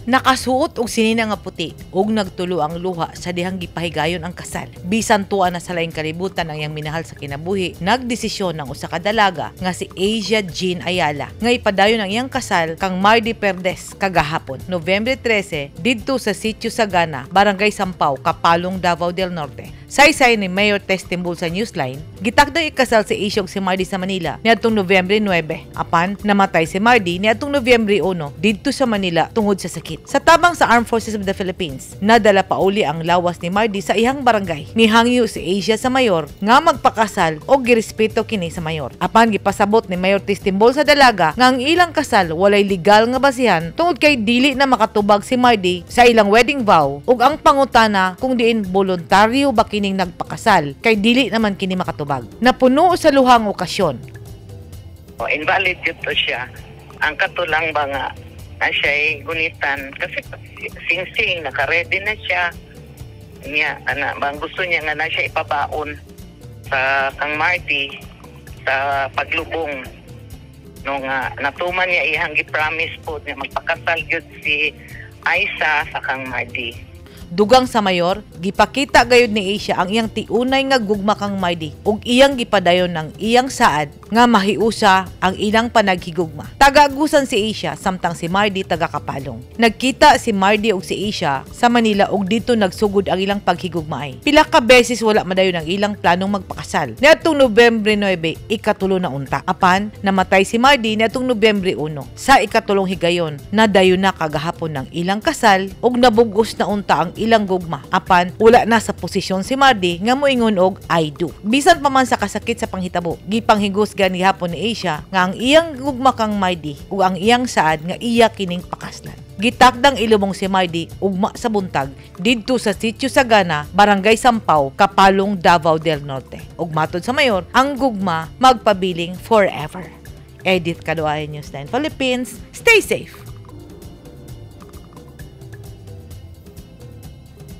Nakasuot og sinina nga puti ug nagtulo ang luha sa dihang gipahigayon ang kasal. Bisan tuwa na sa laing kalibutan ang iyang minahal sa kinabuhi, nagdesisyon ng usa ka dalaga nga si Asia Jean Ayala nga ipadayon ang iyang kasal kang Mardy Perdes kagahapon, Nobyembre 13, didto sa Sitio Sagana, Barangay Sampaw, Kapalong, Davao del Norte. Saysay ni Mayor Testimbul sa Newsline, gitakdang ikasal si Asia ug si Mardy sa Manila niadtong Nobyembre 9. Apan namatay si Mardy niadtong Nobyembre 1 didto sa Manila tungod sa sakit. Sa tabang sa Armed Forces of the Philippines, nadala pa uli ang lawas ni Mardy sa iyang barangay. Nihangyo si Asia sa mayor nga magpakasal o girespeto kini sa mayor. Apan gipasabot ni Mayor Testimbul sa dalaga nga ang ilang kasal walay legal nga basihan tungod kay dili na makatubag si Mardy sa ilang wedding vow ug ang pangutana kung diin voluntaryo ba kining nagpakasal kay dili naman kini makatubag. Napuno sa luhang okasyon. Invalid dito siya. Ang katulang ba nga na siya'y gunitan kasi sing-sing, naka-ready na siya. Niya, bang gusto niya nga na siya ipabaon sa kang Mardy sa paglubong. Nung natuman niya ihang gi-promise po niya magpakasal gyud si Aisa sa kang Mardy. Dugang sa mayor, gipakita gayud ni Asia ang iyang tiunay nga gugma kang Mardy ug iyang gipadayon ng iyang saad nga mahiusa ang ilang panaghigugma. Tagagusan si Asia samtang si Mardy taga Kapalong. Nagkita si Mardy ug si Asia sa Manila ug dito nagsugod ang ilang paghigugmaay. Pila ka beses wala madayon ang ilang planong magpakasal. Niadtong Nobyembre 9, ikatulo na unta. Apan namatay si Mardy niadtong Nobyembre 1. Sa ikatulong higayon, nadayon na kagahapon ng ilang kasal ug nabugos na unta ang ilang gugma. Apan wala na sa posisyon si Mardy nga moingon og I do. Bisan pa man sa kasakit sa panghitabo, gipanghigusgan gihapon ni Asia nga ang iyang gugma kang Mardy ug ang iyang saad nga iya kining pakaslan. Gitakdang ilumong si Mardy ugma sa buntag didto sa Sitio Sagana, Barangay Sampaw, Kapalong, Davao del Norte. Ug matod sa mayor, ang gugma magpabiling forever. Edith Caduayo, Newsline Philippines. Stay safe!